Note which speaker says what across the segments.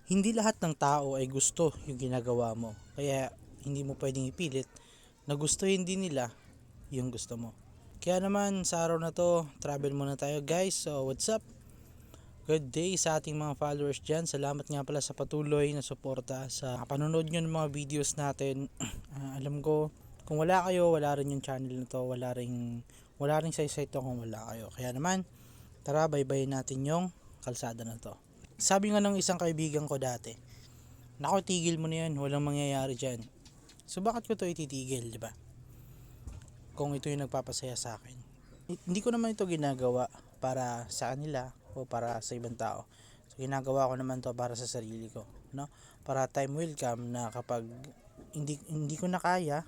Speaker 1: Hindi lahat ng tao ay gusto yung ginagawa mo. Kaya hindi mo pwedeng ipilit na gustuhin din nila yung gusto mo. Kaya naman sa araw na to, travel muna tayo guys. So what's up? Good day sa ating mga followers dyan. Salamat nga pala sa patuloy na suporta sa panonood nyo ng mga videos natin. Alam ko, kung wala kayo, wala rin yung channel na to. Wala rin sa site to kung wala kayo. Kaya naman, tara baybayin natin yung kalsada na to. Sabi nga ng isang kaibigan ko dati, nako tigil mo na yan, walang mangyayari dyan. So bakit ko to ititigil, di ba? Kung ito yung nagpapasaya sa akin. Hindi ko naman ito ginagawa para sa kanila o para sa ibang tao. So ginagawa ko naman to para sa sarili ko, no? Para time will come na kapag hindi ko na kaya,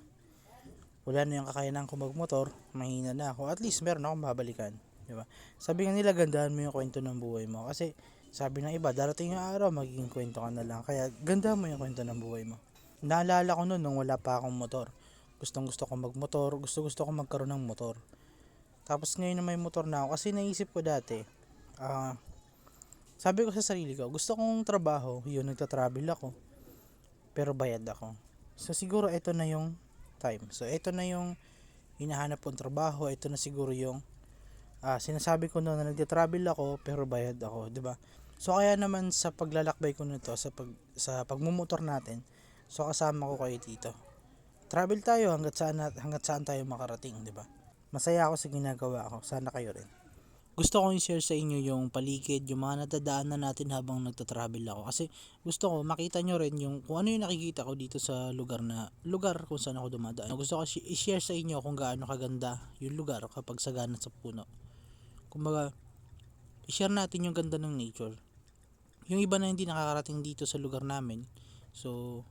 Speaker 1: wala na yung kakayanan ko magmotor, mahina na ako, at least meron akong babalikan, di ba? Sabi nga nila, gandahan mo yung kwento ng buhay mo kasi sabi ng iba, darating yung araw magiging kwento ka na lang, kaya gandahan mo yung kwento ng buhay mo. Naalala ko noon nung wala pa akong motor, gustong gusto ko magmotor, gusto ko magkaroon ng motor. Tapos ngayon na may motor na ako, kasi naisip ko dati, sabi ko sa sarili ko, gusto kong trabaho, yun, nagta-travel ako, pero bayad ako. So siguro ito na yung time. So ito na yung hinahanap kong trabaho, ito na siguro yung sinasabi ko noon na nagta-travel ako pero bayad ako, 'di ba? So kaya naman sa paglalakbay ko nito sa pagmumotor natin, so kasama ko kayo dito. Travel tayo hangga't saan tayo makarating, 'di ba? Masaya ako sa ginagawa ko. Sana kayo rin. Gusto kong i-share sa inyo yung paligid, yung mga natadaanan natin habang nagta-travel ako. Kasi gusto ko makita nyo rin yung kung ano yung nakikita ko dito sa lugar kung saan ako dumadaan. Gusto ko i-share sa inyo kung gaano kaganda yung lugar kapag sagana sa puno. Kumbaga, i-share natin yung ganda ng nature. Yung iba na hindi nakakarating dito sa lugar namin, so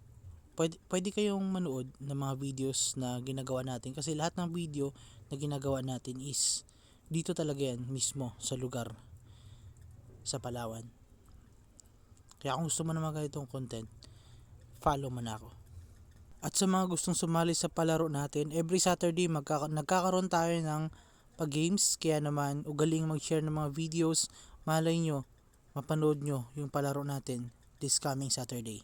Speaker 1: pwede kayong manood ng mga videos na ginagawa natin kasi lahat ng video na ginagawa natin is dito talaga yan mismo sa lugar sa Palawan. Kaya kung gusto mo naman ganitong content, follow mo na ako. At sa mga gustong sumali sa palaro natin, every Saturday nagkakaroon tayo ng pag-games. Kaya naman ugaling mag-share ng mga videos. Malay nyo, mapanood nyo yung palaro natin this coming Saturday.